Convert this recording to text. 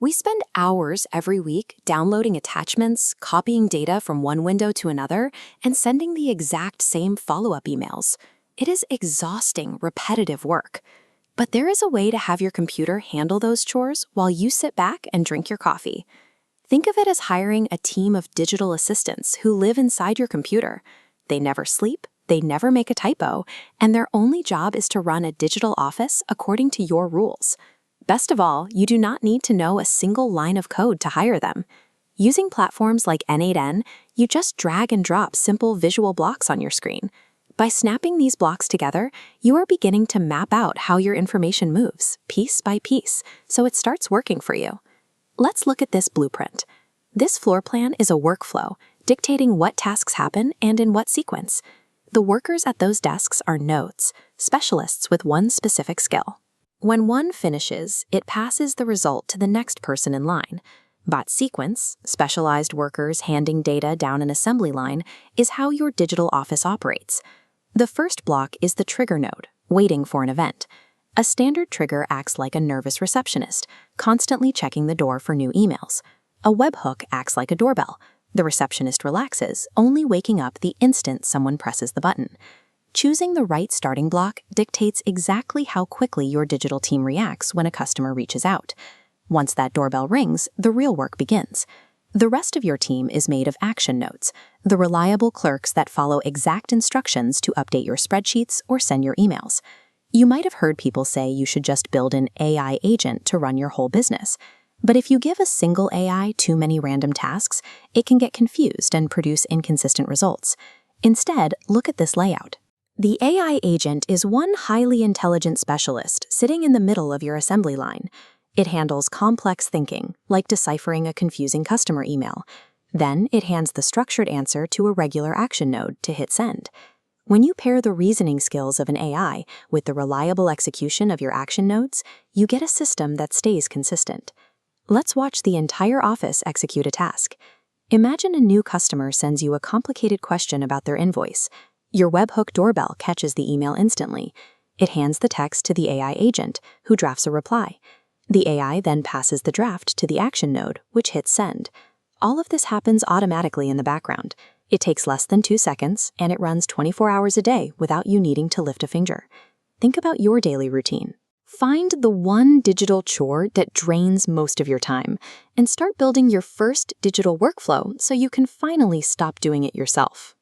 We spend hours every week downloading attachments, copying data from one window to another, and sending the exact same follow-up emails. It is exhausting, repetitive work. But there is a way to have your computer handle those chores while you sit back and drink your coffee. Think of it as hiring a team of digital assistants who live inside your computer. They never sleep, they never make a typo, and their only job is to run a digital office according to your rules. Best of all, you do not need to know a single line of code to hire them. Using platforms like N8N, you just drag and drop simple visual blocks on your screen. By snapping these blocks together, you are beginning to map out how your information moves, piece by piece, so it starts working for you. Let's look at this blueprint. This floor plan is a workflow, dictating what tasks happen and in what sequence. The workers at those desks are nodes, specialists with one specific skill. When one finishes, it passes the result to the next person in line. Bot sequence, specialized workers handing data down an assembly line, is how your digital office operates. The first block is the trigger node, waiting for an event. A standard trigger acts like a nervous receptionist, constantly checking the door for new emails. A webhook acts like a doorbell. The receptionist relaxes, only waking up the instant someone presses the button. Choosing the right starting block dictates exactly how quickly your digital team reacts when a customer reaches out. Once that doorbell rings, the real work begins. The rest of your team is made of action nodes, the reliable clerks that follow exact instructions to update your spreadsheets or send your emails. You might have heard people say you should just build an AI agent to run your whole business. But if you give a single AI too many random tasks, it can get confused and produce inconsistent results. Instead, look at this layout. The AI agent is one highly intelligent specialist sitting in the middle of your assembly line. It handles complex thinking, like deciphering a confusing customer email. Then it hands the structured answer to a regular action node to hit send. When you pair the reasoning skills of an AI with the reliable execution of your action nodes, you get a system that stays consistent. Let's watch the entire office execute a task. Imagine a new customer sends you a complicated question about their invoice. Your webhook doorbell catches the email instantly. It hands the text to the AI agent, who drafts a reply. The AI then passes the draft to the action node, which hits send. All of this happens automatically in the background. It takes less than 2 seconds, and it runs 24 hours a day without you needing to lift a finger. Think about your daily routine. Find the one digital chore that drains most of your time, and start building your first digital workflow so you can finally stop doing it yourself.